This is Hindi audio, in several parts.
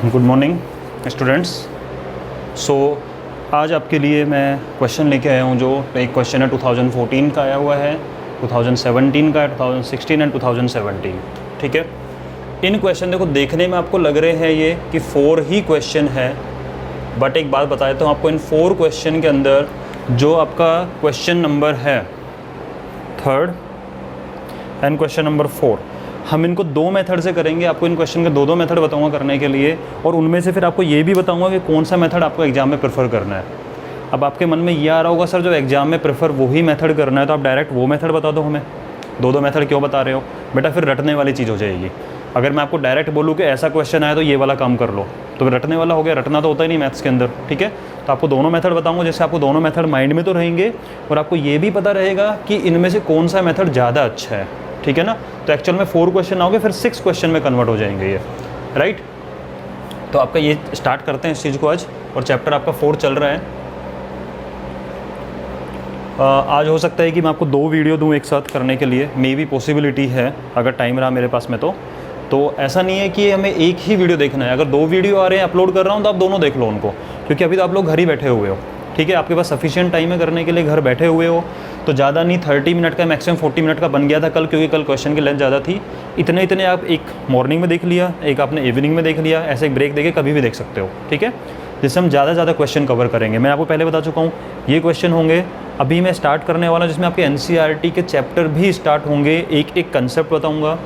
Good morning students. सो आज आपके लिए मैं क्वेश्चन लेके आया हूँ। जो एक क्वेश्चन है 2014 का आया हुआ है, 2017 का, 2016 एंड 2017। ठीक है, इन क्वेश्चन देखो देखने में आपको लग रहे हैं ये कि 4 ही क्वेश्चन है, बट एक बात बता देता हूँ आपको, इन 4 क्वेश्चन के अंदर जो आपका क्वेश्चन नंबर है 3rd एंड क्वेश्चन नंबर 4, हम इनको 2 मेथड से करेंगे। आपको इन क्वेश्चन के 2 मेथड बताऊंगा करने के लिए, और उनमें से फिर आपको ये भी बताऊंगा कि कौन सा मेथड आपको एग्जाम में प्रेफर करना है। अब आपके मन में ये आ रहा होगा सर जो एग्जाम में प्रेफर वही मेथड करना है तो आप डायरेक्ट वो मेथड बता दो हमें, 2 मेथड क्यों बता रहे हो बेटा, फिर रटने वाली चीज़ हो जाएगी। अगर मैं आपको डायरेक्ट बोलूँ कि ऐसा क्वेश्चन आया तो ये वाला काम कर लो, तो रटने वाला हो गया, रटना तो होता ही नहीं मैथ्स के अंदर। ठीक है, तो आपको 2 मेथड बताऊंगा, जैसे आपको 2 मेथड माइंड में तो रहेंगे और आपको ये भी पता रहेगा कि इनमें से कौन सा मेथड ज़्यादा अच्छा है। ठीक है ना, तो एक्चुअल में 4 क्वेश्चन आओगे, फिर 6 क्वेश्चन में कन्वर्ट हो जाएंगे ये, राइट। तो आपका ये स्टार्ट करते हैं इस चीज़ को आज, और चैप्टर आपका 4 चल रहा है। आज हो सकता है कि मैं आपको 2 वीडियो दूं एक साथ करने के लिए, मे भी पॉसिबिलिटी है अगर टाइम रहा मेरे पास में तो ऐसा नहीं है कि हमें एक ही वीडियो देखना है। अगर 2 वीडियो आ रहे हैं अपलोड कर रहा हूँ तो आप दोनों देख लो उनको, क्योंकि अभी तो आप लोग घर ही बैठे हुए हो। ठीक है, आपके पास सफिशिएंट टाइम है करने के लिए, घर बैठे हुए हो, तो ज़्यादा नहीं 30 मिनट का, मैक्सिमम 40 मिनट का बन गया था कल, क्योंकि कल क्वेश्चन की लेंथ ज़्यादा थी। इतने आप एक मॉर्निंग में देख लिया, एक आपने इवनिंग में देख लिया, ऐसे एक ब्रेक देके कभी भी देख सकते हो। ठीक है, जिससे हम ज़्यादा क्वेश्चन कवर करेंगे। मैं आपको पहले बता चुका हूँ ये क्वेश्चन होंगे। अभी मैं स्टार्ट करने वाला हूँ जिसमें आपके NCERT के चैप्टर भी स्टार्ट होंगे। एक कंसेप्ट बताऊँगा,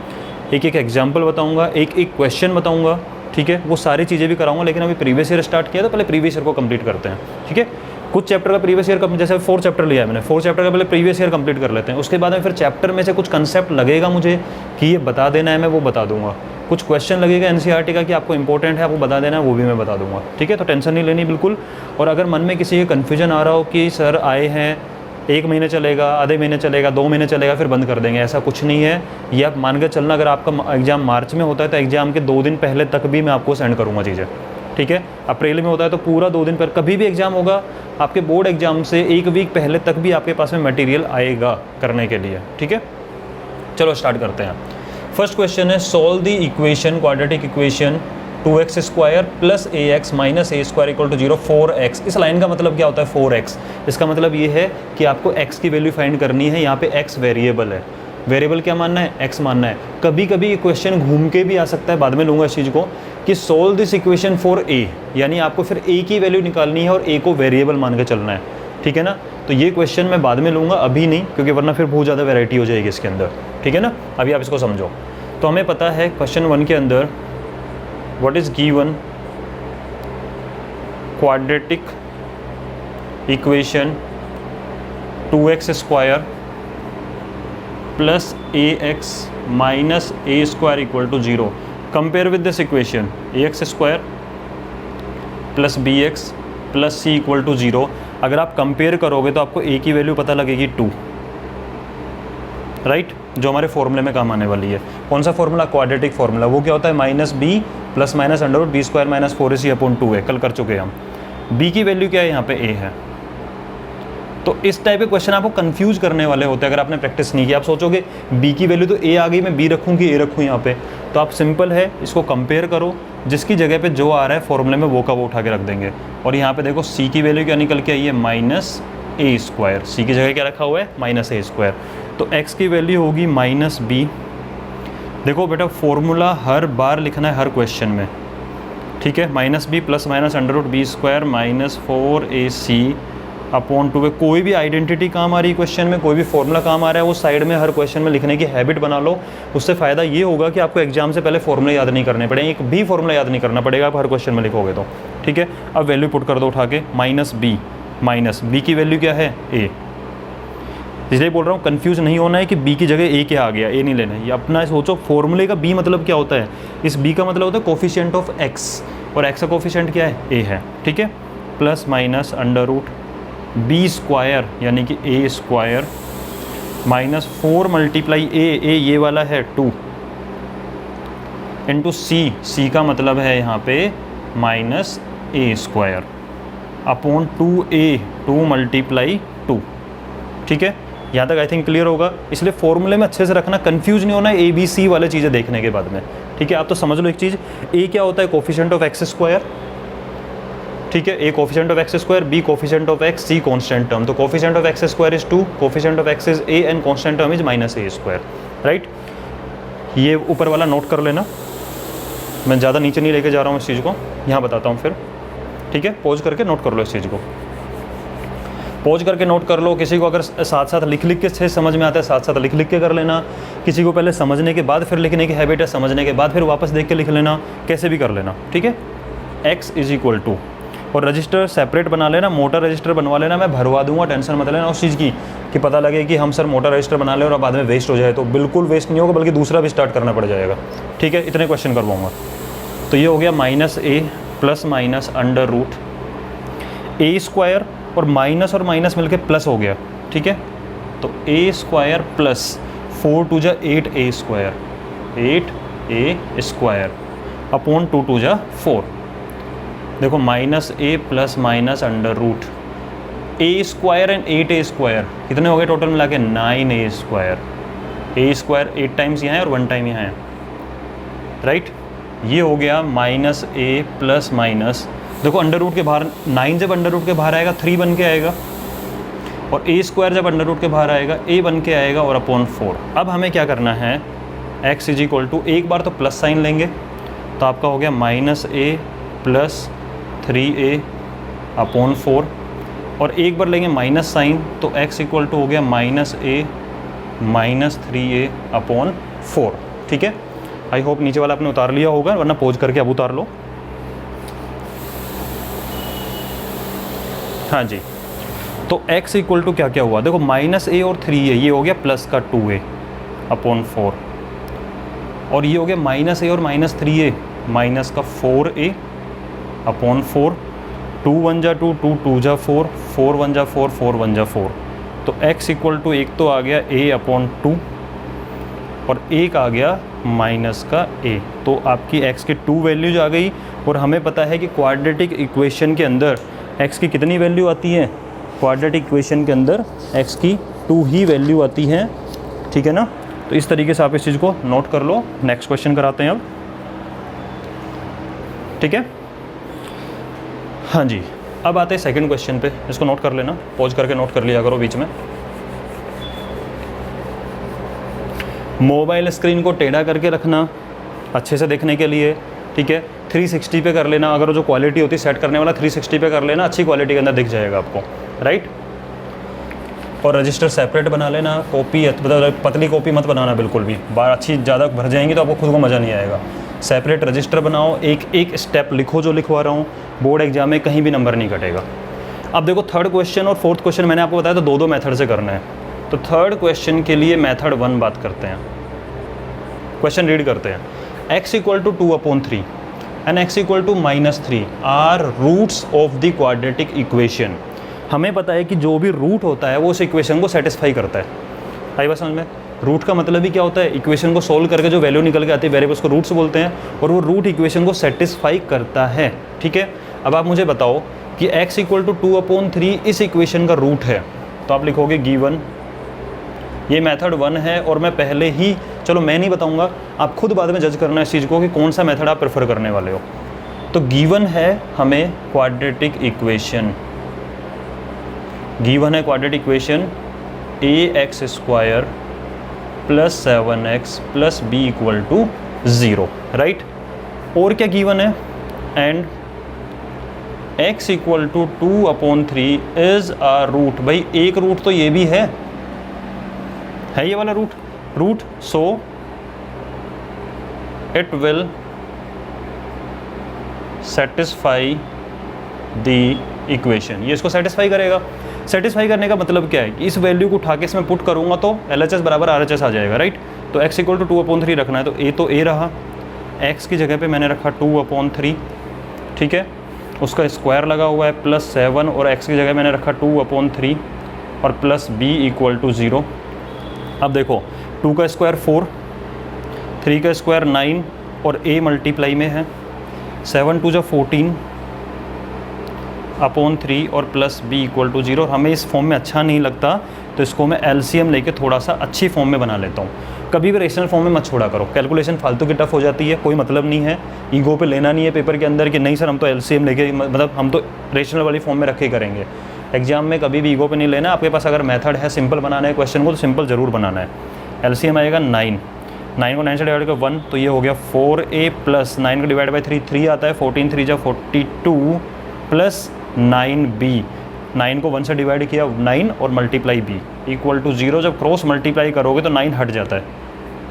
एक एग्जाम्पल बताऊँगा, एक क्वेश्चन बताऊँगा। ठीक है, वो सारी चीज़ें भी कराऊंगा, लेकिन अभी प्रीवियस ईयर स्टार्ट किया तो पहले प्रीवियस ईयर को कंप्लीट करते हैं। ठीक है, कुछ चैप्टर का प्रीवियस ईयर का, जैसे 4 चैप्टर लिया है मैंने, 4 चैप्टर का पहले प्रीवियस ईयर कंप्लीट कर लेते हैं। उसके बाद में फिर चैप्टर में से कुछ कंसेप्ट लगेगा मुझे कि ये बता देना है, मैं वो बता दूंगा। कुछ क्वेश्चन लगेगा NCERT का कि आपको इंपॉर्टेंट है, आपको बता देना है, वो भी मैं बता दूंगा। ठीक है, तो टेंशन नहीं लेनी बिल्कुल। और अगर मन में किसी का कन्फ्यूजन आ रहा हो कि सर आए हैं 1 महीने चलेगा, आधे महीने चलेगा, 2 महीने चलेगा, फिर बंद कर देंगे, ऐसा कुछ नहीं है। ये आप मान कर चलना, अगर आपका एग्जाम मार्च में होता है तो एग्जाम के 2 दिन पहले तक भी मैं आपको सेंड करूँगा चीज़ें। ठीक है, अप्रैल में होता है तो पूरा 2 दिन पर, कभी भी एग्जाम होगा आपके बोर्ड एग्जाम से 1 वीक पहले तक भी आपके पास में मटेरियल आएगा करने के लिए। ठीक है, चलो स्टार्ट करते हैं। फर्स्ट क्वेश्चन है, solve the equation, quadratic equation 2x square plus ax minus a square equal to 0 4x। इस लाइन का मतलब क्या होता है 4x? इसका मतलब ये है कि आपको x की वैल्यू फाइंड करनी है। यहाँ पे x वेरिएबल है, वेरिएबल क्या मानना है, x मानना है। कभी कभी ये क्वेश्चन घूम के भी आ सकता है, बाद में लूँगा इस चीज़ को, कि solve this equation for a, यानी आपको फिर a की वैल्यू निकालनी है और a को वेरिएबल मान के चलना है। ठीक है ना, तो ये क्वेश्चन मैं बाद में लूँगा, अभी नहीं, क्योंकि वरना फिर बहुत ज़्यादा वैरायटी हो जाएगी इसके अंदर। ठीक है ना, अभी आप इसको समझो। तो हमें पता है क्वेश्चन 1 के अंदर what is given, quadratic equation 2x square plus ax minus a square equal to 0. Compare with this equation, ax square plus bx plus c equal to 0. अगर आप कंपेयर करोगे तो आपको a की वैल्यू पता लगेगी 2, राइट, जो हमारे फॉर्मूले में काम आने वाली है। कौन सा फॉर्मूला, क्वाड्रेटिक फॉर्मूला। वो क्या होता है, minus B plus minus under root B square minus 4ac upon 2 है, कल कर चुके हैं हम। b की वैल्यू क्या है, यहाँ पे a है। तो इस टाइप के क्वेश्चन आपको कंफ्यूज करने वाले होते हैं अगर आपने प्रैक्टिस नहीं की। आप सोचोगे b की वैल्यू तो a आ गई, मैं b रखूँ कि a रखूँ यहाँ पे। तो आप सिंपल है, इसको कंपेयर करो, जिसकी जगह पे जो आ रहा है फॉर्मूले में वो का वो उठा के रख देंगे। और यहाँ पे देखो c की वैल्यू क्या निकल के आई है, माइनस a स्क्वायर। c की जगह क्या रखा हुआ है, माइनस a स्क्वायर। तो x की वैल्यू होगी माइनस b। देखो बेटा, फॉर्मूला हर बार लिखना है हर क्वेश्चन में। ठीक है, minus B plus minus under root B square minus 4ac upon 2 है। कोई भी आइडेंटिटी काम आ रही है क्वेश्चन में, कोई भी फॉर्मूला काम आ रहा है, वो साइड में हर क्वेश्चन में लिखने की हैबिट बना लो। उससे फ़ायदा ये होगा कि आपको एग्जाम से पहले फॉर्मूला याद नहीं करने पड़ेंगे, एक भी फॉर्मूला याद नहीं करना पड़ेगा आप हर क्वेश्चन में लिखोगे तो। ठीक है, अब वैल्यू पुट कर दो उठा के, माइनस बी की वैल्यू क्या है, a। इसलिए बोल रहा हूँ कंफ्यूज नहीं होना है कि b की जगह a क्या आ गया, a नहीं लेना है। ये अपना सोचो, फॉर्मूले का b मतलब क्या होता है, इस b का मतलब होता है कोफिशिएंट ऑफ x, और x का कोफिशिएंट क्या है, a है। ठीक है, plus minus under root b square यानी कि a square minus 4 multiply a ये वाला है 2 इंटू c का मतलब है यहाँ पे minus a square upon 2a 2 multiply 2। ठीक है, यहाँ तक आई थिंक क्लियर होगा। इसलिए फॉर्मूले में अच्छे से रखना, कंफ्यूज नहीं होना ABC वाले चीज़ें देखने के बाद में, ठीक है। आप तो समझ लो एक चीज़, A क्या होता है, कोफिशिएंट ऑफ एक्स स्क्वायर, ठीक है। A coefficient of x square, B coefficient of x, C constant term. तो coefficient of x square is 2, coefficient of x is A and constant term is -a square, right. ये ऊपर वाला नोट कर लेना, मैं ज़्यादा नीचे नहीं लेके जा रहा हूँ इस चीज़ को, यहाँ बताता हूँ फिर, ठीक है। पॉज करके नोट कर लो इस चीज़ को, पॉज करके नोट कर लो। किसी को अगर साथ साथ लिख के से समझ में आता है, साथ साथ लिख के कर लेना। किसी को पहले समझने के बाद फिर लिखने की हैबिट है, समझने के बाद फिर वापस देख के लिख लेना, कैसे भी कर लेना, ठीक है। x इज इक्वल टू, और रजिस्टर सेपरेट बना लेना, मोटर रजिस्टर बनवा लेना, मैं भरवा दूंगा, टेंशन मत लेना उस चीज़ की कि पता लगे कि हम सर मोटर रजिस्टर बना लें और बाद में वेस्ट हो जाए। तो बिल्कुल वेस्ट नहीं होगा, बल्कि दूसरा भी स्टार्ट करना पड़ जाएगा, ठीक है। इतने क्वेश्चन करवाऊँगा। तो ये हो गया -a plus minus under root a square, और माइनस मिलके प्लस हो गया, ठीक है। तो a स्क्वायर प्लस 4 2 जा 8a square, 8a square upon 2 2 जा 4। देखो -a plus minus under root a square and 8a square कितने हो गए टोटल मिला के, 9a square. a square 8 times यहाँ है और 1 टाइम यहाँ है, राइट। ये हो गया -a प्लस माइनस, देखो अंडर रूट के बाहर 9 जब अंडर रूट के बाहर आएगा 3 बन के आएगा, और a स्क्वायर जब अंडर रूट के बाहर आएगा a बन के आएगा और अपॉन 4। अब हमें क्या करना है, x इज इक्वल टू, एक बार तो प्लस साइन लेंगे तो आपका हो गया -a प्लस 3a अपॉन 4, और एक बार लेंगे माइनस साइन तो x इक्वल टू हो गया -a माइनस 3a अपॉन 4, ठीक है। आई होप नीचे वाला आपने उतार लिया होगा, वरना पॉज करके अब उतार लो। हाँ जी, तो x इक्वल टू क्या क्या हुआ, देखो -a और 3a, ये हो गया प्लस का 2a अपॉन 4, और ये हो गया -a और -3a माइनस का 4a अपॉन 4, 2 1 जा 2, 2 2 जा 4, 4 1 जा 4, 4 1 जा 4। तो x इक्वल टू एक तो आ गया a अपॉन 2, और एक आ गया माइनस का a। तो आपकी x की 2 वैल्यूज आ गई, और हमें पता है कि क्वाड्रेटिक इक्वेशन के अंदर x की कितनी वैल्यू आती है, क्वाड्रेटिक इक्वेशन के अंदर x की 2 ही वैल्यू आती है, ठीक है ना। तो इस तरीके से आप इस चीज़ को नोट कर लो। नेक्स्ट क्वेश्चन कराते हैं अब, ठीक है। हाँ जी, अब आते हैं सेकंड क्वेश्चन पे, इसको नोट कर लेना, पॉज करके नोट कर लिया करो बीच में। मोबाइल स्क्रीन को टेढ़ा करके रखना अच्छे से देखने के लिए, ठीक है। 360 पे कर लेना, अगर जो क्वालिटी होती है सेट करने वाला 360 पे कर लेना, अच्छी क्वालिटी के अंदर दिख जाएगा आपको, राइट। और रजिस्टर सेपरेट बना लेना, कॉपी पतली कॉपी मत बनाना बिल्कुल भी, बार अच्छी ज़्यादा भर जाएंगी तो आपको खुद को मज़ा नहीं आएगा। सेपरेट रजिस्टर बनाओ, एक एक स्टेप लिखो जो लिखवा रहा हूँ, बोर्ड एग्जाम में कहीं भी नंबर नहीं कटेगा। अब देखो थर्ड क्वेश्चन और फोर्थ क्वेश्चन मैंने आपको बताया तो दो मेथड से करना है। तो थर्ड क्वेश्चन के लिए मेथड 1 बात करते हैं, क्वेश्चन रीड करते हैं। x equal to 2/3 and x equal to -3 are roots of the quadratic equation. हमें पता है कि जो भी रूट होता है वो उस इक्वेशन को सेटिस्फाई करता है। आई बात समझ में? रूट का मतलब ही क्या होता है, इक्वेशन को सोल्व करके जो वैल्यू निकल के आती है वेरिएबल्स को रूट्स बोलते हैं, और वो रूट इक्वेशन को सेटिस्फाई करता है, ठीक है। अब आप मुझे बताओ कि x इक्वल टू 2/3 इस इक्वेशन का रूट है, तो आप लिखोगे गिवन। ये मेथड 1 है, और मैं पहले ही, चलो मैं नहीं बताऊंगा, आप खुद बाद में जज करना इस चीज़ को कि कौन सा मेथड आप प्रेफर करने वाले हो। तो गिवन है हमें क्वाड्रेटिक इक्वेशन, गिवन है quadratic equation ax² plus 7x plus b equal to 0, right. और क्या गिवन है, and x equal to 2/3 is a root. भाई एक रूट तो ये भी है ये वाला root, so it will satisfy the equation. ये इसको सेटिस्फाई करेगा। सेटिस्फाई करने का मतलब क्या है कि इस वैल्यू को उठा के इसमें पुट करूंगा तो LHS बराबर RHS आ जाएगा, राइट। तो x इक्वल टू 2/3 रखना है, तो a रहा, x की जगह पे मैंने रखा 2/3, ठीक है। उसका स्क्वायर लगा हुआ है प्लस 7, और x की जगह मैंने रखा 2/3 और प्लस b इक्वल टू 0। अब देखो 2 का स्क्वायर 4, 3 का स्क्वायर 9, और a मल्टीप्लाई में है, 7 2 जा 14/3 और प्लस b इक्वल टू 0। हमें इस फॉर्म में अच्छा नहीं लगता तो इसको मैं एलसीएम लेके थोड़ा सा अच्छी फॉर्म में बना लेता हूँ। कभी भी रेशनल फॉर्म में मत छोड़ा करो, कैलकुलेशन फालतू की टफ हो जाती है, कोई मतलब नहीं है। ईगो पे लेना नहीं है पेपर के अंदर कि नहीं सर हम तो एलसीएम लेके, मतलब हम तो रेशनल वाली फॉर्म में रखे करेंगे। एग्जाम में कभी भी ईगो पे नहीं लेना। आपके पास अगर मेथड है सिंपल बनाना है क्वेश्चन को, तो सिंपल ज़रूर बनाना है। एलसीएम आएगा 9 को 9 से डिवाइड कर 1, तो ये हो गया 4a प्लस 9 को डिवाइड बाई 3 आता है, 14 3 जा 42 प्लस 9b। 9 को 1 से डिवाइड किया 9 और मल्टीप्लाई b इक्वल टू 0। जब क्रॉस मल्टीप्लाई करोगे तो 9 हट जाता है,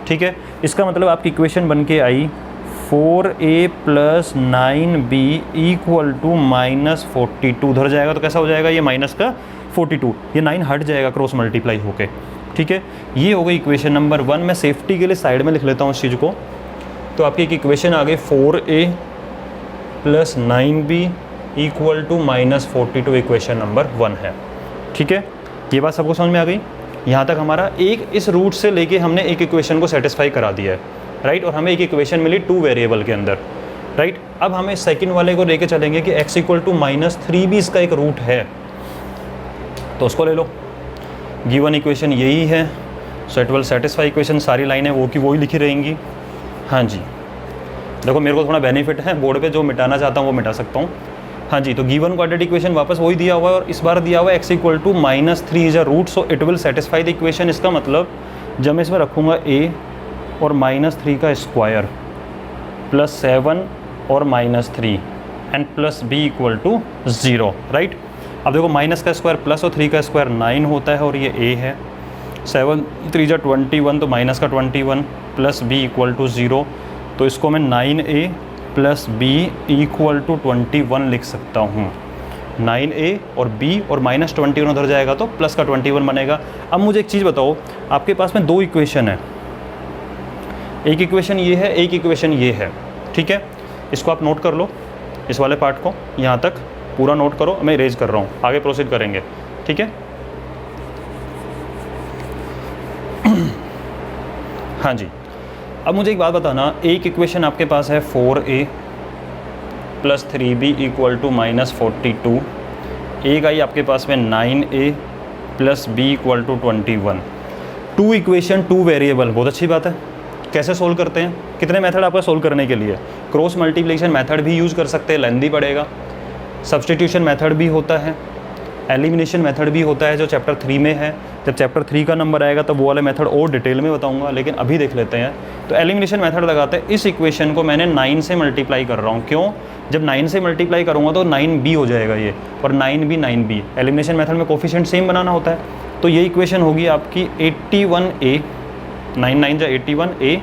ठीक है। इसका मतलब आपकी इक्वेशन बन के आई 4a plus 9b equal to -42। उधर जाएगा तो कैसा हो जाएगा, ये माइनस का 42, ये 9 हट जाएगा क्रॉस मल्टीप्लाई होके, ठीक है। ये हो गई इक्वेशन नंबर 1। मैं सेफ्टी के लिए साइड में लिख लेता हूँ इस चीज़ को। तो आपकी एक इक्वेशन आ गई 4a plus 9b equal to -42, equation number 1 है, ठीक है। ये बात सबको समझ में आ गई। यहाँ तक हमारा एक इस रूट से लेके हमने एक इक्वेशन को सेटिस्फाई करा दिया है, राइट। और हमें एक इक्वेशन मिली 2 वेरिएबल के अंदर, राइट। अब हमें सेकंड वाले को लेके चलेंगे कि x इक्वल टू -3b इसका एक रूट है, तो उसको ले लो। गिवन इक्वेशन यही है, सो इट विल सेटिस्फाई इक्वेशन। सारी लाइनें वो की वही लिखी रहेंगी। हाँ जी, देखो मेरे को थोड़ा बेनिफिट है, बोर्ड पे जो मिटाना चाहता हूँ वो मिटा सकता हूँ। हाँ जी, तो गिवन क्वाड्रेटिक इक्वेशन वापस वही दिया हुआ है और इस बार दिया हुआ है x equal to -3 is a root, so it will satisfy the equation. इसका मतलब जब मैं इसमें रखूँगा a और -3 का स्क्वायर प्लस 7 और -3 and plus b equal to 0, right. अब देखो माइनस का स्क्वायर प्लस और 3 का स्क्वायर 9 होता है और ये a है। 7 3 जा 21, तो माइनस का 21 प्लस b इक्वल टू 0, तो इसको मैं 9a plus b equal to 21 लिख सकता हूँ। 9a और b और -21 उधर जाएगा तो प्लस का 21 बनेगा। अब मुझे एक चीज़ बताओ, आपके पास में 2 इक्वेशन है, एक इक्वेशन ये है, एक इक्वेशन ये है, ठीक है। इसको आप नोट कर लो, इस वाले पार्ट को यहाँ तक पूरा नोट करो, मैं इरेज कर रहा हूँ, आगे प्रोसीड करेंगे, ठीक है। हाँ जी, अब मुझे एक बात बताना, एक इक्वेशन आपके पास है 4a plus 3b equal to -42, एक आई आपके पास में 9a plus b equal to 21। 2 equation 2 variable, बहुत अच्छी बात है। कैसे सोल्व करते हैं, कितने मेथड आपका सोल्व करने के लिए? क्रॉस मल्टीप्लिकेशन मेथड भी यूज़ कर सकते हैं, लेंदी पड़ेगा। सब्सटीट्यूशन मेथड भी होता है, एलिमिनेशन मेथड भी होता है जो चैप्टर 3 में है। जब चैप्टर 3 का नंबर आएगा तो वो वाले मेथड और डिटेल में बताऊंगा, लेकिन अभी देख लेते हैं। तो एलिमिनेशन मेथड लगाते हैं। इस इक्वेशन को मैंने 9 से मल्टीप्लाई कर रहा हूँ, क्यों? जब 9 से मल्टीप्लाई करूँगा तो 9b हो जाएगा ये, और 9b 9b। एलिमिनेशन मेथड में कोफिशिएंट सेम बनाना होता है। तो ये इक्वेशन होगी आपकी 81a, 9 9 जा 81a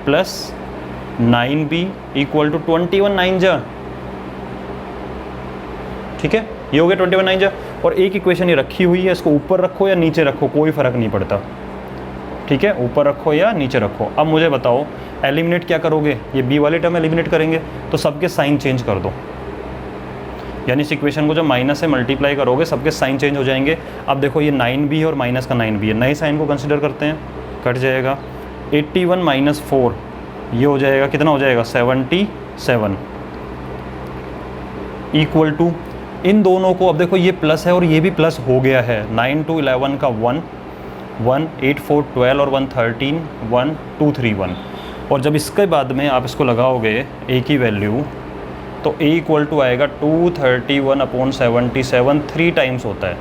plus 9b equal to 21 9 जा, ठीक है। ये हो गया 21 9 जा। और एक इक्वेशन ये रखी हुई है, इसको ऊपर रखो या नीचे रखो कोई फ़र्क नहीं पड़ता, ठीक है। ऊपर रखो या नीचे रखो। अब मुझे बताओ एलिमिनेट क्या करोगे? ये b वाले टर्म एलिमिनेट करेंगे, तो सबके साइन चेंज कर दो। यानी इस इक्वेशन को जब माइनस से मल्टीप्लाई करोगे सबके साइन चेंज हो जाएंगे। अब देखो ये 9b है और माइनस का 9b है, नए साइन को कंसिडर करते हैं, कट जाएगा। 81 - 4 ये हो जाएगा, कितना हो जाएगा? 77 इक्वल टू इन दोनों को, अब देखो ये प्लस है और ये भी प्लस हो गया है। 9 2 11 का 1 1 8 4 12 और 1 13 1 2 3 1। और जब इसके बाद में आप इसको लगाओगे a की वैल्यू, तो a इक्वल टू आएगा 231/77, 3 टाइम्स होता है।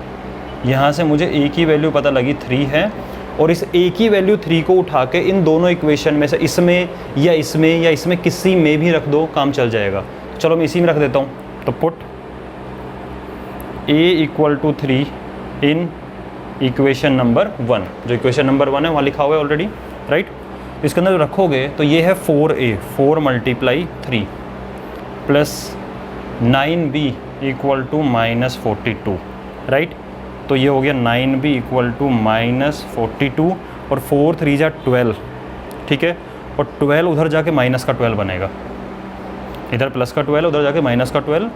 यहाँ से मुझे a की वैल्यू पता लगी 3 है, और इस a की वैल्यू 3 को उठा के इन दोनों इक्वेशन में से इसमें या इसमें किसी में भी रख दो, काम चल जाएगा। चलो मैं इसी में रख देता हूँ। तो put a equal to 3 in equation number 1, जो इक्वेशन नंबर 1 है वहाँ लिखा हुआ है ऑलरेडी, राइट। इसके अंदर रखोगे तो ये है 4a, 4 × 3 plus 9b equal to -42, right. तो ये हो गया 9b इक्वल टू -42, और 4 3 जा 12, ठीक है। और 12 उधर जाके माइनस का 12 बनेगा, इधर प्लस का 12 उधर जाके माइनस का 12,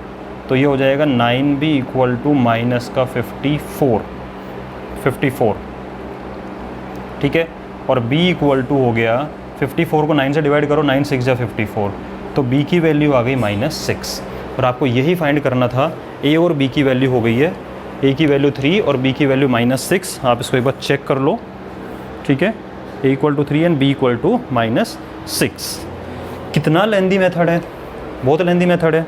तो ये हो जाएगा 9b इक्वल टू माइनस का 54, ठीक है। और b इक्वल टू हो गया 54 को 9 से डिवाइड करो, 9 6 जा 54, तो b की वैल्यू आ गई -6। और आपको यही फाइंड करना था, a और b की वैल्यू हो गई है ए की वैल्यू 3 और बी की वैल्यू -6। आप इसको एक बार चेक कर लो, ठीक है। A equal to 3 and b equal to -6। कितना लेंदी मेथड है, बहुत लेंदी मेथड है।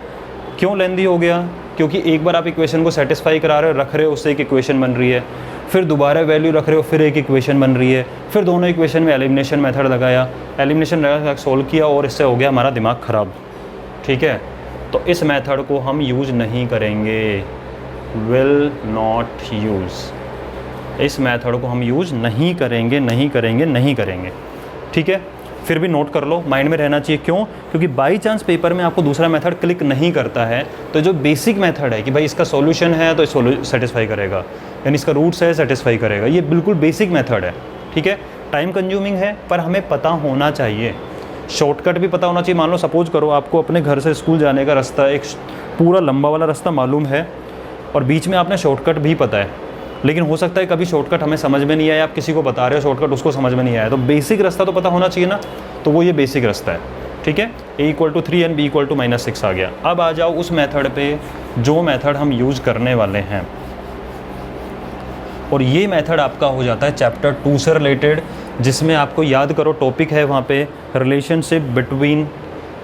क्यों लेंदी हो गया? क्योंकि एक बार आप इक्वेशन को सेटिस्फाई करा रहे हो, रख रहे हो, उससे एक इक्वेशन बन रही है, फिर दोबारा वैल्यू रख रहे हो, फिर एक इक्वेशन बन रही है, फिर दोनों इक्वेशन में एलिमिनेशन मेथड लगाया, एलिमिनेशन लगा सोल्व किया और इससे हो गया हमारा दिमाग ख़राब, ठीक है। तो इस मेथड को हम यूज़ नहीं करेंगे, विल नॉट यूज़। इस मेथड को हम यूज़ नहीं करेंगे, नहीं करेंगे, नहीं करेंगे, ठीक है। फिर भी नोट कर लो, माइंड में रहना चाहिए। क्यों? क्योंकि बाई चांस पेपर में आपको दूसरा मेथड क्लिक नहीं करता है, तो जो बेसिक मेथड है कि भाई इसका सॉल्यूशन है तो सेटिस्फाई करेगा, यानी इसका रूट्स है सेटिस्फाई करेगा, ये बिल्कुल बेसिक मेथड है, ठीक है। टाइम कंज्यूमिंग है पर हमें पता होना चाहिए, शॉर्टकट भी पता होना चाहिए। मान लो सपोज करो आपको अपने घर से स्कूल जाने का रास्ता, एक पूरा लंबा वाला रास्ता मालूम है और बीच में आपने शॉर्टकट भी पता है, लेकिन हो सकता है कभी शॉर्टकट हमें समझ में नहीं आया, आप किसी को बता रहे हो शॉर्टकट, उसको समझ में नहीं आया, तो बेसिक रास्ता तो पता होना चाहिए ना, तो वो ये बेसिक रास्ता है, ठीक है। A equal to 3 and b equal to -6 आ गया। अब आ जाओ उस मेथड पे जो मेथड हम यूज़ करने वाले हैं, और ये मेथड आपका हो जाता है चैप्टर 2 से रिलेटेड, जिसमें आपको याद करो टॉपिक है वहाँ पे relationship between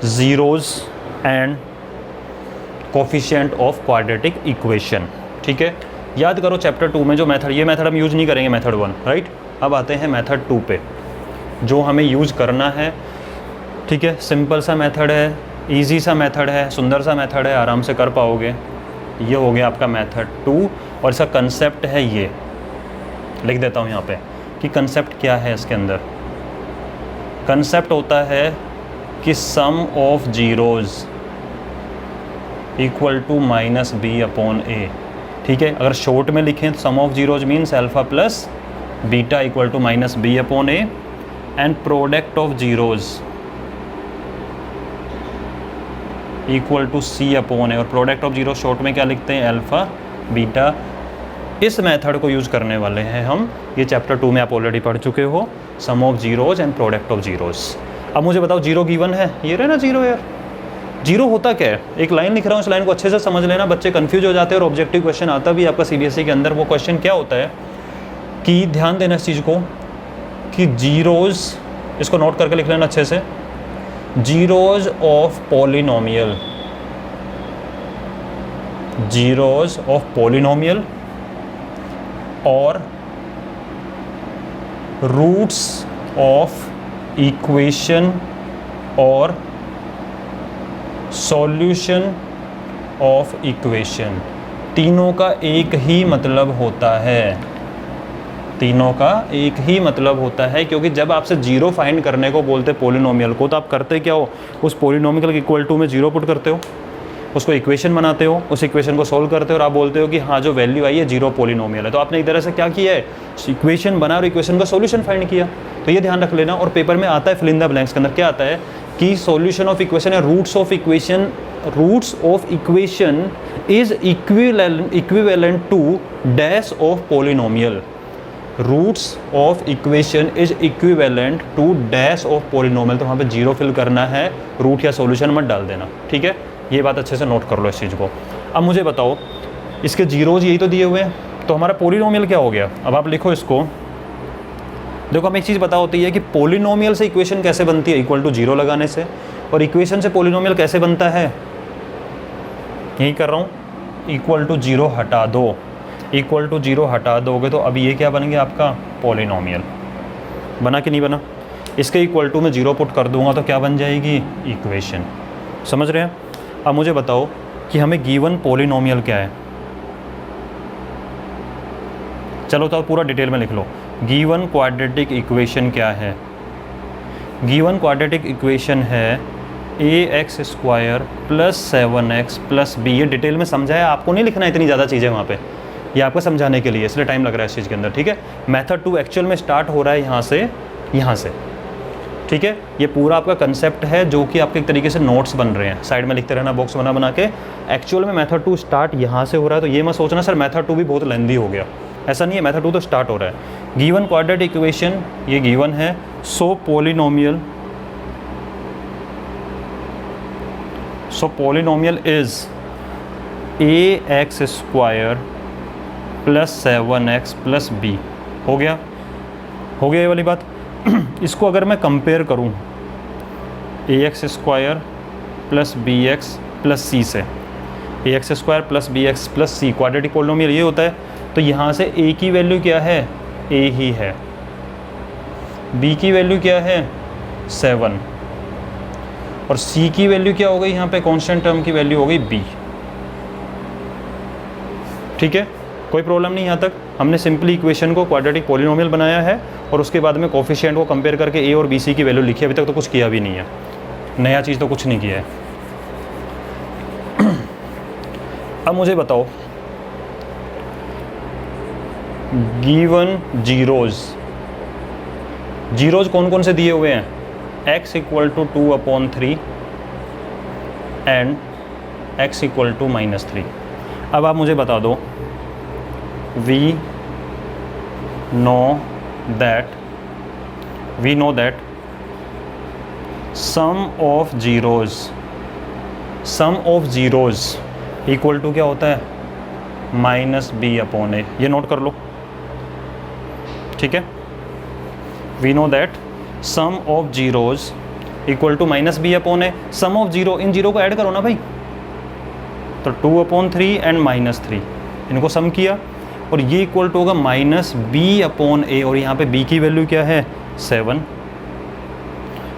zeros and coefficient of quadratic equation, ठीक है। याद करो चैप्टर 2 में जो मेथड, ये मेथड हम यूज़ नहीं करेंगे मेथड 1, राइट। अब आते हैं मेथड 2 पे, जो हमें यूज़ करना है, ठीक है। सिंपल सा मेथड है, इजी सा मेथड है, सुंदर सा मेथड है, आराम से कर पाओगे। ये हो गया आपका मेथड 2 और इसका कंसेप्ट है, ये लिख देता हूँ यहाँ पे कि कंसेप्ट क्या है इसके अंदर। कंसेप्ट होता है कि sum of zeros equal to -b/a, ठीक है। अगर शॉर्ट में लिखें तो sum of zeros means alpha plus beta equal to -b/a and product of zeros equal to c/a, और प्रोडक्ट ऑफ जीरो शॉर्ट में क्या लिखते हैं, अल्फ़ा बीटा। इस मेथड को यूज़ करने वाले हैं हम, ये चैप्टर 2 में आप ऑलरेडी पढ़ चुके हो, sum of zeros and product of zeros. अब मुझे बताओ जीरो गिवन है, ये रहे ना जीरो, यार जीरो होता क्या है? एक लाइन लिख रहा हूँ, इस लाइन को अच्छे से समझ लेना, बच्चे कंफ्यूज हो जाते हैं और ऑब्जेक्टिव क्वेश्चन आता भी आपका सीबीएसई के अंदर। वो क्वेश्चन क्या होता है कि ध्यान देना इस चीज़ को कि जीरोज़, इसको नोट करके लिख लेना अच्छे से, zeros of polynomial, zeros of polynomial और रूट्स ऑफ इक्वेशन और सॉल्यूशन ऑफ इक्वेशन, तीनों का एक ही मतलब होता है, तीनों का एक ही मतलब होता है। क्योंकि जब आपसे जीरो फाइंड करने को बोलते पॉलिनोमियल को, तो आप करते क्या हो, उस पॉलिनोमियल के इक्वल टू में जीरो पुट करते हो, उसको इक्वेशन बनाते हो, उस इक्वेशन को सॉल्व करते हो और आप बोलते हो कि हाँ जो वैल्यू आई है जीरो पॉलिनोमियल है। तो आपने एक तरह से क्या किया है, इक्वेशन बना और इक्वेशन का सॉल्यूशन फाइंड किया। तो ये ध्यान रख लेना। और पेपर में आता है फिल इन द ब्लैंक्स के अंदर क्या आता है कि सॉल्यूशन ऑफ इक्वेशन है roots of equation, roots of equation is equivalent to dash of polynomial, roots of equation is equivalent to dash of polynomial. तो वहाँ पे जीरो फिल करना है, रूट या सॉल्यूशन मत डाल देना, ठीक है। ये बात अच्छे से नोट कर लो इस चीज़ को। अब मुझे बताओ इसके जीरोज़ यही तो दिए हुए हैं, तो हमारा पॉलिनोमियल क्या हो गया। अब आप लिखो इसको, देखो हमें एक चीज़ पता होती है कि पॉलिनोमियल से इक्वेशन कैसे बनती है, इक्वल टू जीरो लगाने से, और इक्वेशन से पॉलिनोमियल कैसे बनता है, यही कर रहा हूँ, इक्वल टू जीरो हटा दो, इक्वल टू जीरो हटा दोगे तो अब ये क्या बन गया आपका पॉलिनोमियल। बना कि नहीं बना? इसके इक्वल टू में जीरो पुट कर दूंगा तो क्या बन जाएगी, इक्वेशन। समझ रहे हैं? अब मुझे बताओ कि हमें गिवन पॉलिनोमियल क्या है। चलो तो पूरा डिटेल में लिख लो, गिवन क्वाड्रेटिक इक्वेशन क्या है। गिवन क्वाड्रेटिक इक्वेशन है ax² + 7x + b। ये डिटेल में समझा है, आपको नहीं लिखना इतनी ज़्यादा चीज़ें वहाँ पे, ये आपको समझाने के लिए, इसलिए टाइम लग रहा है इस चीज़ के अंदर, ठीक है। मेथड 2 एक्चुअल में स्टार्ट हो रहा है यहाँ से, ठीक है। ये पूरा आपका कंसेप्ट है जो कि आपके एक तरीके से नोट्स बन रहे हैं, साइड में लिखते रहना बॉक्स बना के। एक्चुअल में मेथड 2 स्टार्ट यहाँ से हो रहा है, तो ये मत सोचना सर मेथड 2 भी बहुत लेंदी हो गया, ऐसा नहीं है। मेथड 2 तो स्टार्ट हो रहा है। गिवन क्वाड्रेटिक इक्वेशन ये गिवन है, so polynomial is ax² plus 7x plus b. हो गया ये वाली बात। इसको अगर मैं कंपेयर करूं ax square plus bx plus c से, ax square plus bx plus c quadratic polynomial ये होता है, तो यहाँ से a की वैल्यू क्या है, a ही है, b की वैल्यू क्या है 7, और c की वैल्यू क्या हो गई, यहाँ पे कांस्टेंट टर्म की वैल्यू हो गई b। ठीक है, कोई प्रॉब्लम नहीं। यहाँ तक हमने सिंपली इक्वेशन को क्वाड्रेटिक पॉलिनोमियल बनाया है और उसके बाद में कोफिशिएंट को कंपेयर करके a और b c की वैल्यू लिखी है। अभी तक तो कुछ किया भी नहीं है, नया चीज़ तो कुछ नहीं किया है। अब मुझे बताओ, गिवन जीरोज कौन कौन से दिए हुए हैं, x equal to 2/3 and x equal to -3। अब आप मुझे बता दो, we know that sum of zeros equal to क्या होता है, -b/a। ये नोट कर लो, ठीक है। we know that sum of zeros equal to -b/a। Sum of zero, इन जीरो को ऐड करो ना भाई, तो 2/3 एंड -3 इनको सम किया और ये इक्वल टू होगा -b/a। और यहाँ पे b की वैल्यू क्या है 7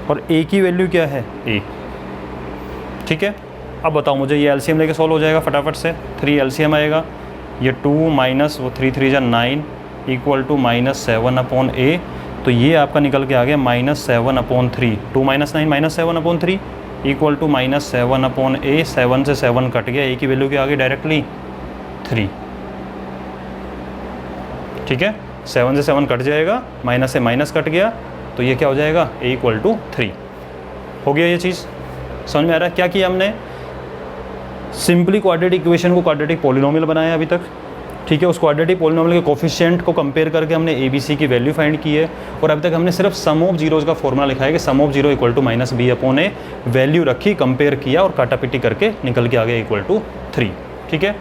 और a की वैल्यू क्या है a। ठीक है, अब बताओ मुझे, ये एलसीएम लेके सॉल्व हो जाएगा फटाफट से। 3 एलसीएम आएगा, ये 2 माइनस वो 3 3 9 इक्वल टू -7/a। तो ये आपका निकल के आ गया -7/3। 2 - 9 -7/3 इक्वल टू -7/a। 7 से 7 कट गया, a की वैल्यू क्या आ गई डायरेक्टली 3। ठीक है, 7 से 7 कट जाएगा, माइनस से माइनस कट गया, तो ये क्या हो जाएगा a इक्वल टू 3। हो गया ये चीज़, समझ में आ रहा है क्या किया हमने, सिंपली क्वाड्रेटिक इक्वेशन को क्वाड्रेटिक पॉलिनोमियल बनाया अभी तक। ठीक है, उस क्वाड्रेटिक पॉलिनोमियल के कोफिशिएंट को कंपेयर करके हमने a b c की वैल्यू फाइंड की है, और अभी तक हमने सिर्फ सम ऑफ जीरोज़ का फॉर्मूला लिखा है कि sum of zero equal to -b/a। Value रखी, कंपेयर किया और काटापिटी करके निकल के आ गया इक्वल टू 3। ठीक है,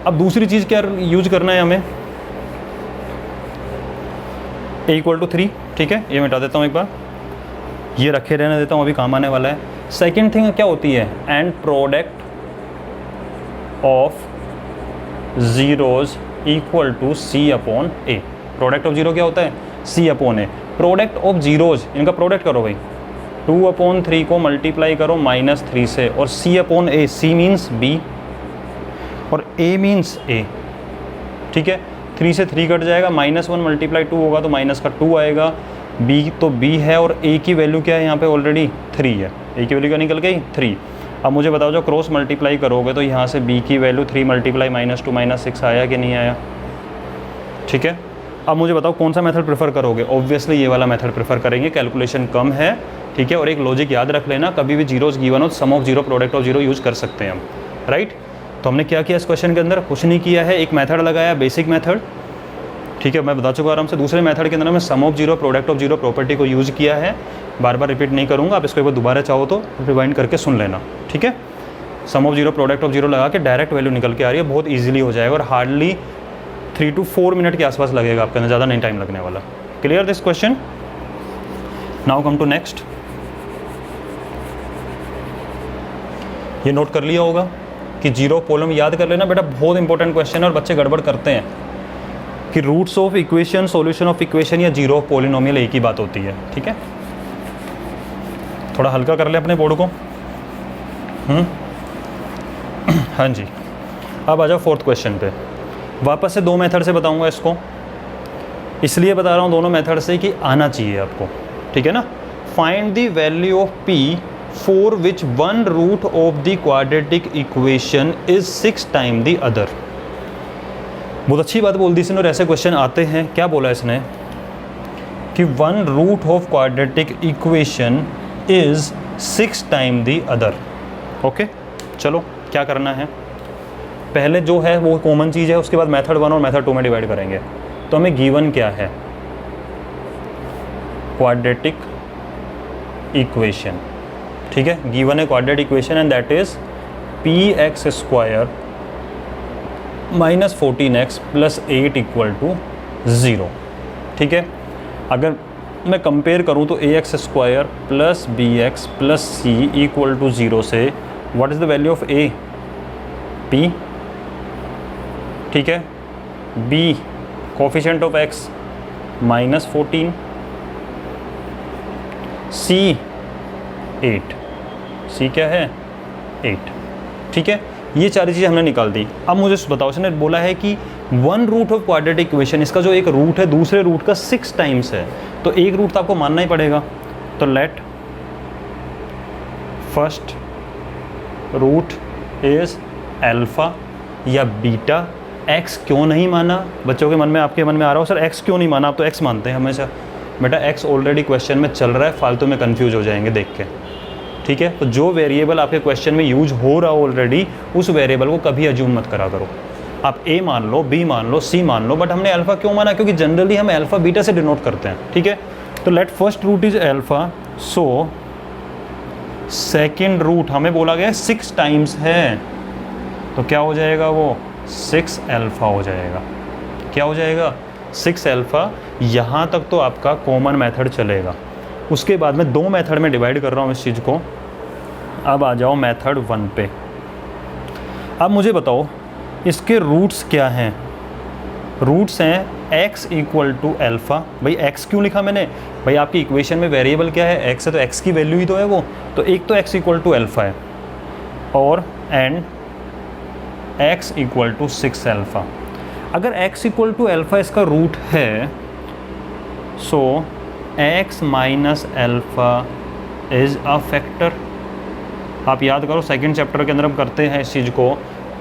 अब दूसरी चीज़ क्या यूज करना है हमें, a इक्वल टू 3। ठीक है, ये मिटा देता हूँ एक बार, ये रखे रहने देता हूँ, अभी काम आने वाला है। सेकेंड थिंग क्या होती है, and product of zeros equal to c/a। Product of zero क्या होता है, c/a। प्रोडक्ट ऑफ जीरोज़, इनका प्रोडक्ट करो भाई, 2/3 को मल्टीप्लाई करो -3 से, और c/a, c मीन्स b और a मीन्स a। ठीक है, 3 से 3 कट जाएगा, -1 × 2 होगा तो माइनस का 2 आएगा, b तो b है और a की वैल्यू क्या है यहाँ पे ऑलरेडी 3 है, a की वैल्यू क्या निकल गई 3। अब मुझे बताओ, जो क्रॉस मल्टीप्लाई करोगे तो यहाँ से b की वैल्यू 3 × -2 -6 आया कि नहीं आया। ठीक है, अब मुझे बताओ कौन सा मेथड प्रेफर करोगे, ऑब्वियसली ये वाला मेथड प्रेफर करेंगे, कैलकुलेशन कम है। ठीक है, और एक लॉजिक याद रख लेना, कभी भी जीरोज़ गिवन हो sum of zero product of zero use कर सकते हैं हम, राइट। तो हमने क्या किया इस क्वेश्चन के अंदर, कुछ नहीं किया है, एक मेथड लगाया, बेसिक मेथड। ठीक है, मैं बता चुका आराम से। दूसरे मेथड के अंदर मैं sum of zero product of zero property को यूज़ किया है, बार बार रिपीट नहीं करूँगा, आप इसको एक बार दोबारा चाहो तो रिवाइंड करके सुन लेना। ठीक है, sum of zero product of zero लगा के डायरेक्ट वैल्यू निकल के आ रही है, बहुत ईजिली हो जाएगा और हार्डली 3 to 4 मिनट के आसपास लगेगा आपके अंदर, ज़्यादा नहीं टाइम लगने वाला। Clear this question. Now come to next. ये नोट कर लिया होगा कि जीरो कॉलम याद कर लेना बेटा, बहुत इंपॉर्टेंट क्वेश्चन है और बच्चे गड़बड़ करते हैं कि roots of equation, solution of equation या जीरो ऑफ पॉलिनोमियल एक ही बात होती है। ठीक है, थोड़ा हल्का कर ले अपने बोर्ड को। हाँ जी, अब आ जाओ फोर्थ क्वेश्चन पे। वापस से 2 मेथड से बताऊंगा इसको, इसलिए बता रहा हूँ दोनों मेथड से कि आना चाहिए आपको। ठीक है ना, find the value of p for which one root of the quadratic equation is 6 time the other. बहुत अच्छी बात बोल दी इसने, और ऐसे क्वेश्चन आते हैं। क्या बोला इसने कि one root of quadratic equation is 6 time the other. Okay, चलो क्या करना है, पहले जो है वो कॉमन चीज़ है, उसके बाद मेथड 1 और मेथड 2 में डिवाइड करेंगे। तो हमें गिवन क्या है, क्वाड्रेटिक इक्वेशन। ठीक है, गिवन है quadratic equation and that is px² -14x + 8 = 0। ठीक है, अगर मैं कंपेयर करूं तो ax² + bx + c = 0 से what is the value of a? p। ठीक है, b coefficient of x -14, c 8, c क्या है 8। ठीक है, ये सारी चीज़ें हमने निकाल दी। अब मुझे बताओ, उसने बोला है कि 1 रूट ऑफ क्वाड्रेटिक इक्वेशन, इसका जो एक रूट है दूसरे रूट का 6 टाइम्स है, तो एक रूट तो आपको मानना ही पड़ेगा। तो let first root is alpha या बीटा। x क्यों नहीं माना? बच्चों के मन में, आपके मन में आ रहा हो सर x क्यों नहीं माना? आप तो x मानते हैं हमेशा। बेटा x ऑलरेडी क्वेश्चन में चल रहा है, फालतू में कंफ्यूज हो जाएंगे देख के। ठीक है, तो जो वेरिएबल आपके क्वेश्चन में यूज हो रहा हो ऑलरेडी, उस वेरिएबल को कभी अज्यूम मत करा करो। आप a मान लो, b मान लो, c मान लो, बट हमने अल्फ़ा क्यों माना? क्योंकि जनरली हम अल्फ़ा बीटा से डिनोट करते हैं। ठीक है, तो let first root is alpha, so second root हमें बोला गया 6 टाइम्स है, तो क्या हो जाएगा? वो 6 अल्फ़ा हो जाएगा। क्या हो जाएगा? 6 अल्फ़ा। यहाँ तक तो आपका कॉमन मेथड चलेगा। उसके बाद मैं 2 मेथड में डिवाइड कर रहा हूँ इस चीज़ को। अब आ जाओ मेथड 1 पे। अब मुझे बताओ इसके रूट्स क्या हैं? रूट्स हैं x = अल्फ़ा। भाई x क्यों लिखा मैंने? भाई आपकी इक्वेशन में वेरिएबल क्या है? x है, तो x की वैल्यू ही तो है वो। तो एक तो x = अल्फ़ा है, और एंड x = 6 अल्फ़ा। अगर x = अल्फ़ा इसका रूट है, सो x - alpha is a factor. आप याद करो सेकंड चैप्टर के अंदर हम करते हैं इस चीज़ को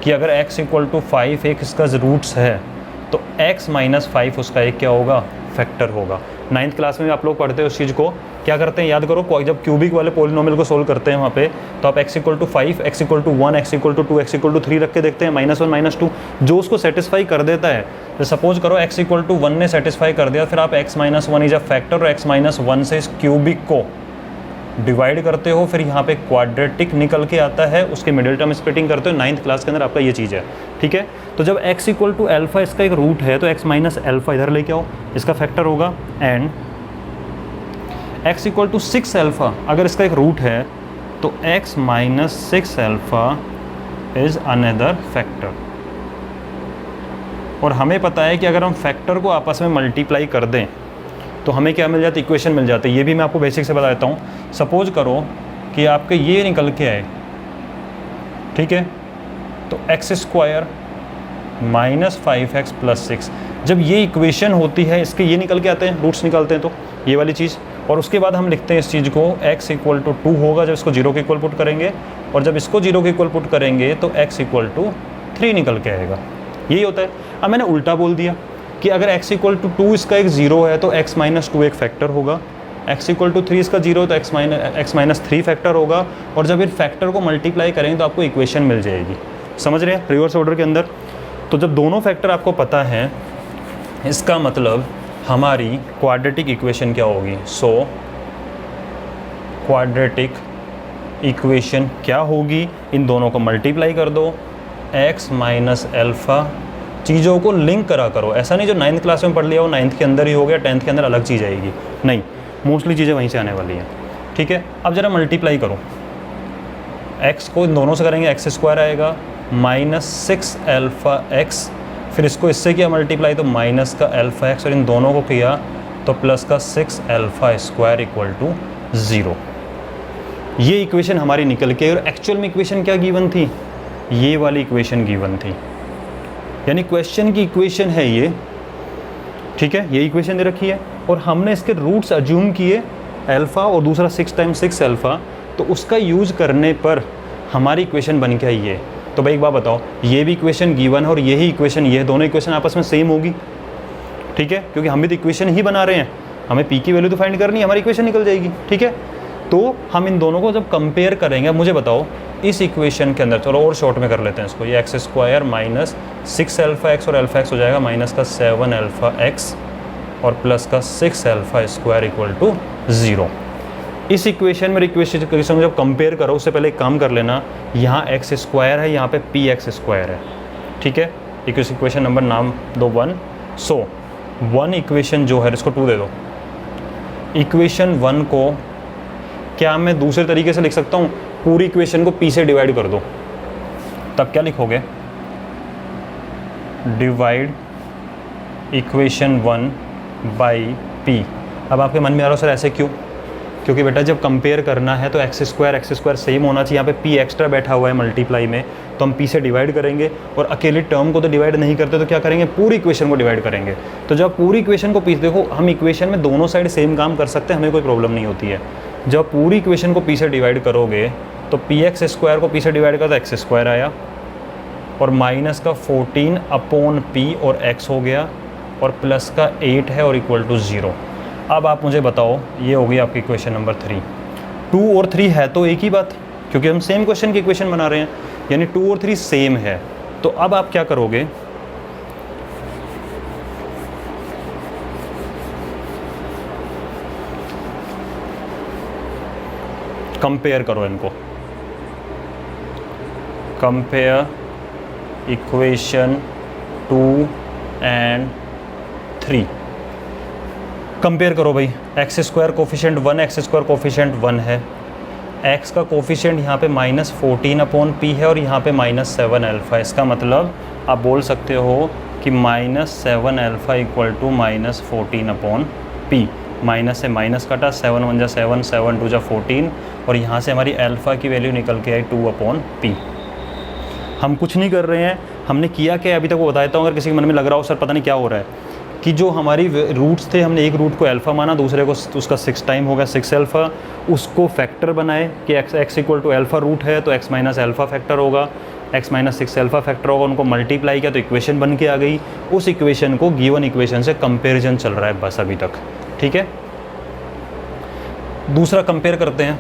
कि अगर x = 5 एक इसका रूट्स है, तो x - 5 उसका एक क्या होगा? फैक्टर होगा। 9th क्लास में आप लोग पढ़ते हो उस चीज़ को। क्या करते हैं याद करो, जब क्यूबिक वाले पॉलिनोमियल को सोल्व करते हैं वहाँ पे, तो आप x = 5, x = 1, x = 2, x = 3 रख के देखते हैं, -1 -2 जो उसको सेटिस्फाई कर देता है। तो सपोज करो x = 1 ने सेटिस्फाई कर दिया, फिर आप x - 1 इज अ फैक्टर, और x - 1 से इस क्यूबिक को डिवाइड करते हो, फिर यहाँ पे क्वाड्रेटिक निकल के आता है, उसके मिडिल टर्म स्प्लिटिंग करते हो। 9th क्लास के अंदर आपका ये चीज़ है। ठीक है, तो जब x = अल्फ़ा इसका एक रूट है, तो x - अल्फ़ा इधर लेके आओ, इसका फैक्टर होगा। एंड x = 6 अल्फ़ा अगर इसका एक रूट है, तो x - 6 alpha is another factor. और हमें पता है कि अगर हम फैक्टर को आपस में मल्टीप्लाई कर दें तो हमें क्या मिल जाती है? इक्वेशन मिल जाती है। ये भी मैं आपको बेसिक से बता देता हूँ। सपोज करो कि आपके ये निकल के आए, ठीक है, तो x² - 5x + 6, जब ये इक्वेशन होती है इसके ये निकल के आते हैं, रूट्स निकलते हैं, तो ये वाली चीज़। और उसके बाद हम लिखते हैं इस चीज़ को x = 2 होगा जब इसको 0 के इक्वल पुट करेंगे, और जब इसको 0 के इक्वल पुट करेंगे तो x = 3 निकल के आएगा। यही होता है। अब मैंने उल्टा बोल दिया कि अगर x = 2 इसका एक 0 है, तो x - 2 एक फैक्टर होगा, x = 3 इसका 0 तो x - 3 फैक्टर होगा, और जब इन फैक्टर को मल्टीप्लाई करेंगे तो आपको इक्वेशन मिल जाएगी। समझ रहे हैं? रिवर्स ऑर्डर के अंदर। तो जब दोनों फैक्टर आपको पता है, इसका मतलब हमारी क्वाड्रेटिक इक्वेशन क्या होगी? सो क्वाड्रेटिक इक्वेशन क्या होगी? इन दोनों को मल्टीप्लाई कर दो, x - अल्फ़ा। चीज़ों को लिंक करा करो, ऐसा नहीं जो 9th क्लास में पढ़ लिया वो 9th के अंदर ही हो गया, 10th के अंदर अलग चीज़ आएगी, नहीं, मोस्टली चीज़ें वहीं से आने वाली हैं। ठीक है, अब ज़रा मल्टीप्लाई करो, x को इन दोनों से करेंगे, x² आएगा -6 अल्फ़ा x, फिर इसको इससे किया मल्टीप्लाई तो माइनस का अल्फ़ा x, और इन दोनों को किया तो प्लस का 6 अल्फ़ा² = 0। ये इक्वेशन हमारी निकल के, और एक्चुअल में इक्वेशन क्या गिवन थी? ये वाली इक्वेशन गिवन थी, यानी क्वेश्चन की इक्वेशन है ये। ठीक है, ये इक्वेशन दे रखी है, और हमने इसके रूट्स अज्यूम किए अल्फ़ा और दूसरा 6 × 6 अल्फ़ा, तो उसका यूज़ करने पर हमारी इक्वेशन बन के आई है। तो भाई एक बात बताओ, ये भी इक्वेशन गिवन है और यही इक्वेशन, ये दोनों इक्वेशन आपस में सेम होगी। ठीक है, क्योंकि हम भी तो इक्वेशन ही बना रहे हैं, हमें p की वैल्यू तो फाइंड करनी है, हमारी इक्वेशन निकल जाएगी। ठीक है, तो हम इन दोनों को जब कंपेयर करेंगे, मुझे बताओ इस इक्वेशन के अंदर, चलो और शॉर्ट में कर लेते हैं इसको, ये x² - 6 अल्फ़ा x और अल्फ़ा x हो जाएगा माइनस का 7 अल्फ़ा x और प्लस का 6 अल्फ़ा² = 0। इस इक्वेशन में इक्वेशन जब कंपेयर करो उससे पहले एक काम कर लेना, यहाँ x² है, यहाँ पे px² है। ठीक है, इक्वेशन नंबर नाम दो 1। सो 1 इक्वेशन जो है इसको 2 दे दो। इक्वेशन 1 को क्या मैं दूसरे तरीके से लिख सकता हूँ? पूरी इक्वेशन को p से डिवाइड कर दो, तब क्या लिखोगे? Divide equation 1 by p। अब आपके मन में आ रहा हो सर ऐसे क्यों? क्योंकि बेटा जब कंपेयर करना है तो एक्स स्क्वायर सेम होना चाहिए। यहाँ पे p एक्स्ट्रा बैठा हुआ है मल्टीप्लाई में, तो हम p से डिवाइड करेंगे, और अकेली टर्म को तो डिवाइड नहीं करते तो क्या करेंगे? पूरी इक्वेशन को डिवाइड करेंगे। तो जब पूरी इक्वेशन को p, देखो हम इक्वेशन में दोनों साइड सेम काम कर सकते हैं, हमें कोई प्रॉब्लम नहीं होती है। जब पूरी इक्वेशन को p से डिवाइड करोगे तो पी एक्स स्क्वायर को p से डिवाइड करो तो एक्स स्क्वायर आया, और माइनस का 14 अपॉन p और x हो गया, और प्लस का 8 है और इक्वल टू 0। अब आप मुझे बताओ, ये हो गई आपकी इक्वेशन नंबर 3। 2 और 3 है तो एक ही बात, क्योंकि हम सेम क्वेश्चन की इक्वेशन बना रहे हैं, यानी 2 और 3 सेम है। तो अब आप क्या करोगे? कंपेयर करो इनको, कंपेयर इक्वेशन 2 एंड 3। कंपेयर करो भाई, x square coefficient 1, x square coefficient 1 है, एक्स का कोफिशिएंट यहाँ पे -14 अपॉन p है, और यहाँ पे -7 अल्फ़ा। इसका मतलब आप बोल सकते हो कि -7 alpha equal to -14 upon p। Minus से माइनस कटा, 7 1 जा 7, 7 2 जा 14, और यहाँ से हमारी अल्फ़ा की वैल्यू निकल के आई 2 अपॉन p। हम कुछ नहीं कर रहे हैं, हमने किया क्या अभी तक वो बताता हूँ। अगर किसी के मन में लग रहा हो सर पता नहीं क्या हो रहा है, कि जो हमारी रूट्स थे, हमने एक रूट को अल्फ़ा माना, दूसरे को उसका 6 टाइम हो गया 6 अल्फ़ा, उसको फैक्टर बनाए कि x equal to alpha root है तो x माइनस अल्फ़ा फैक्टर होगा, x माइनस 6 अल्फ़ा फैक्टर होगा, उनको मल्टीप्लाई किया तो इक्वेशन बन के आ गई। उस इक्वेशन को गिवन इक्वेशन से कंपेरिजन चल रहा है बस अभी तक, ठीक है। दूसरा कंपेयर करते हैं,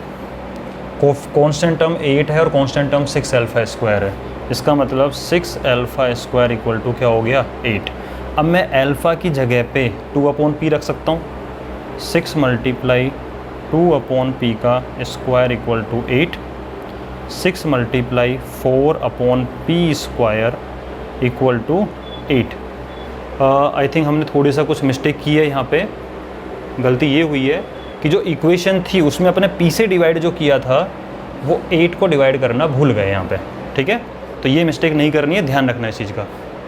कांस्टेंट टर्म 8 है और कांस्टेंट टर्म 6 अल्फ़ा स्क्वायर है। इसका मतलब 6 अल्फ़ा स्क्वायर इक्वल टू क्या हो गया? 8। अब मैं अल्फ़ा की जगह पे 2 अपॉन p रख सकता हूँ। 6 मल्टीप्लाई 2 अपॉन p का square equal to 8, 6 multiply 4 upon p square equal to 8। I think हमने थोड़ी सा कुछ मिस्टेक की है यहाँ पे। गलती ये हुई है कि जो इक्वेशन थी उसमें अपने p से डिवाइड जो किया था वो 8 को डिवाइड करना भूल गए यहाँ पे, ठीक है। तो ये मिस्टेक नहीं करनी है, ध्यान रखना इस चीज़ का।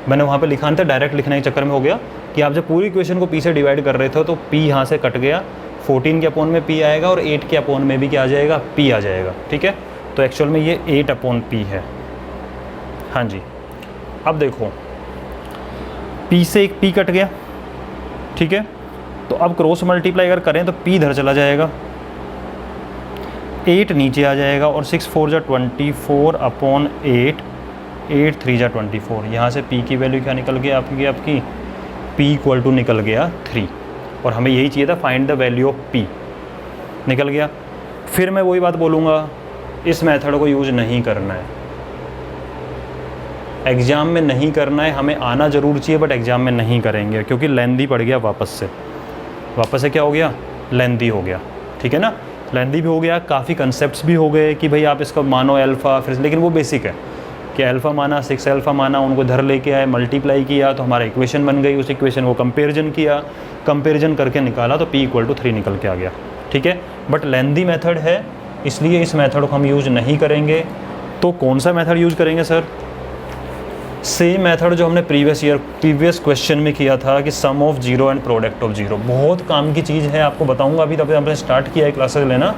मैंने वहाँ पे लिखा था, डायरेक्ट लिखने के चक्कर में हो गया कि आप जब पूरी इक्वेशन को p से डिवाइड कर रहे थे तो p यहाँ से कट गया, 14 के अपॉन में p आएगा और 8 के अपॉन में भी क्या आ जाएगा? p आ जाएगा, ठीक है। तो एक्चुअल में ये 8 अपॉन p है। हाँ जी, अब देखो p से एक p कट गया, ठीक है। तो अब क्रॉस मल्टीप्लाई अगर करें तो p इधर चला जाएगा, 8 नीचे आ जाएगा, और 6 4 जा 24 अपॉन 8, 8 3 जा 24। यहाँ से p की वैल्यू क्या निकल गया आपकी p इक्वल टू निकल गया 3, और हमें यही चाहिए था, find the value of p। निकल गया। फिर मैं वही बात बोलूँगा, इस मेथड को यूज नहीं करना है, एग्ज़ाम में नहीं करना है। हमें आना ज़रूर चाहिए बट एग्ज़ाम में नहीं करेंगे, क्योंकि लेंदी पड़ गया वापस से क्या हो गया? लेंदी हो गया, ठीक है ना। लेंदी भी हो गया, काफ़ी कंसेप्ट्स भी हो गए कि भाई आप इसका मानो अल्फ़ा, फिर लेकिन वो बेसिक है कि अल्फ़ा माना, 6 अल्फ़ा माना, उनको इधर लेके आए, मल्टीप्लाई किया तो हमारा इक्वेशन बन गई। उस इक्वेशन को कंपेरिजन किया, कंपेरिजन करके निकाला तो p इक्वल टू 3 निकल के आ गया, ठीक है। बट लेंदी मेथड है, इसलिए इस मेथड को हम यूज़ नहीं करेंगे। तो कौन सा मेथड यूज़ करेंगे सर? सेम मेथड जो हमने प्रीवियस क्वेश्चन में किया था कि sum of zero and product of zero. बहुत काम की चीज़ है, आपको बताऊंगा। अभी तब हमने स्टार्ट किया है क्लासेस लेना,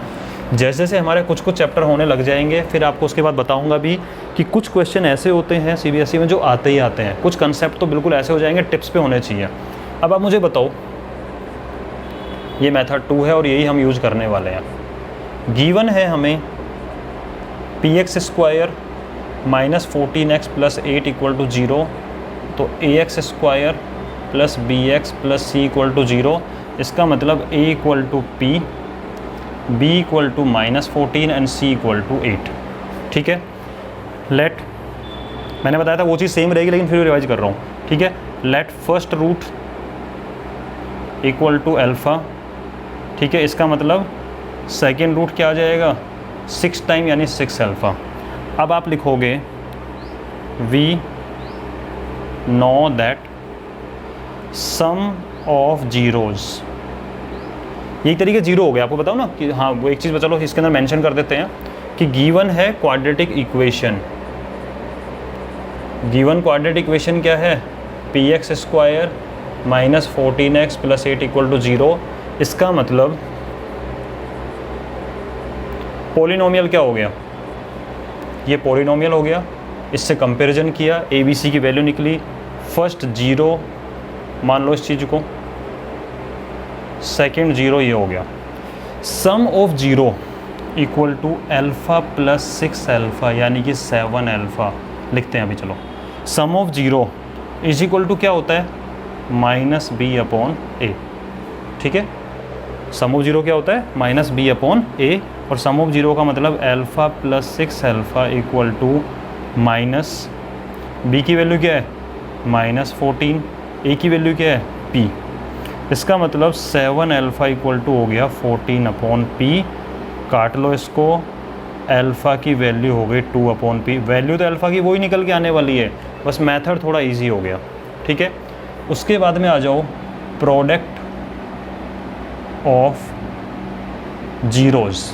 जैसे जैसे हमारे कुछ चैप्टर होने लग जाएंगे फिर आपको उसके बाद बताऊंगा भी कि कुछ क्वेश्चन ऐसे होते हैं CBSE में जो आते ही आते हैं, कुछ कंसेप्ट तो बिल्कुल ऐसे हो जाएंगे, टिप्स पे होने चाहिए। अब आप मुझे बताओ, ये मेथड 2 है और यही हम यूज़ करने वाले हैं। गिवन है हमें px square minus 14x plus 8 equal to 0, तो ax square plus bx plus c equal to 0। इसका मतलब a equal to p, b equal to -14 and c equal to 8, ठीक है। लेट, मैंने बताया था वो चीज़ सेम रहेगी लेकिन फिर भी रिवाइज कर रहा हूँ, ठीक है। Let first root equal to alpha, ठीक है। इसका मतलब सेकेंड रूट क्या आ जाएगा? 6 टाइम यानी 6 अल्फ़ा। अब आप लिखोगे v know that sum of zeros, ये तरीके जीरो हो गया। आपको बताओ ना कि हाँ वो एक चीज़ चलो इसके अंदर मेंशन कर देते हैं कि गिवन है quadratic equation. Given quadratic equation क्या है? P X square minus 14x plus 8 equal to 0। इसका मतलब पॉलिनोमियल क्या हो गया? ये पॉलिनोमियल हो गया। इससे कंपैरिजन किया, ए बी सी की वैल्यू निकली। फर्स्ट 0 मान लो इस चीज़ को, सेकेंड 0 ये हो गया। Sum of 0 equal to alpha plus 6 alpha यानी कि 7 अल्फ़ा लिखते हैं अभी। चलो sum of 0 is equal to क्या होता है? Minus b upon a. ठीक है, सम ऑफ 0 क्या होता है? माइनस बी अपॉन ए। और सम ऑफ 0 का मतलब alpha plus 6 alpha equal to minus b की वैल्यू क्या है? माइनस 14। ए की वैल्यू क्या है? पी। इसका मतलब 7 अल्फ़ा इक्वल टू हो गया 14 अपॉन पी। काट लो इसको, अल्फ़ा की वैल्यू हो गई 2 अपॉन पी। वैल्यू तो अल्फ़ा की वही निकल के आने वाली है, बस मेथड थोड़ा इजी हो गया। ठीक है, उसके बाद में आ जाओ प्रोडक्ट ऑफ जीरोज़,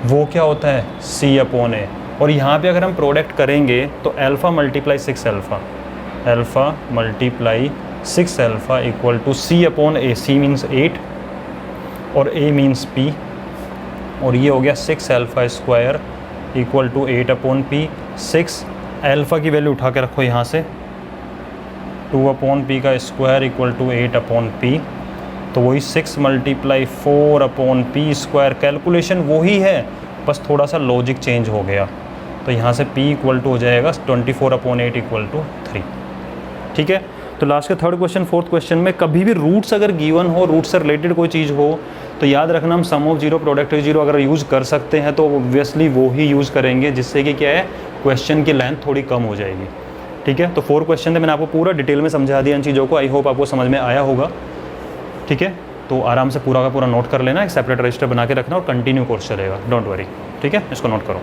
वो क्या होता है? सी अपॉन ए। और यहाँ पे अगर हम प्रोडक्ट करेंगे तो alpha multiply 6 alpha, alpha multiply 6 alpha equal to C upon A. C means 8 और ए मीन्स पी। और ये हो गया 6 alpha square equal to 8 upon P. 6 alpha की वैल्यू उठा के रखो यहाँ से, 2 अपॉन पी का square equal to 8 upon P. तो वही 6 multiply 4 upon P square. Calculation वही है, बस थोड़ा सा लॉजिक चेंज हो गया। तो यहाँ से p इक्वल टू हो जाएगा 24 अपॉन 8 इक्वल टू 3। ठीक है, तो लास्ट के थर्ड क्वेश्चन फोर्थ क्वेश्चन में कभी भी रूट्स अगर गिवन हो, रूट से रिलेटेड कोई चीज़ हो, तो याद रखना हम सम ऑफ 0 प्रोडक्ट ऑफ 0 अगर यूज़ कर सकते हैं तो ऑब्वियसली वो ही यूज़ करेंगे, जिससे कि क्या है क्वेश्चन की लेंथ थोड़ी कम हो जाएगी। ठीक है, तो 4 क्वेश्चन थे, मैंने आपको पूरा डिटेल में समझा दिया इन चीज़ों को। आई होप आपको समझ में आया होगा। ठीक है, तो आराम से पूरा का पूरा नोट कर लेना, एक सेपरेट रजिस्टर बना के रखना और कंटिन्यू कोर्स चलेगा, डोंट वरी। ठीक है, इसको नोट करो।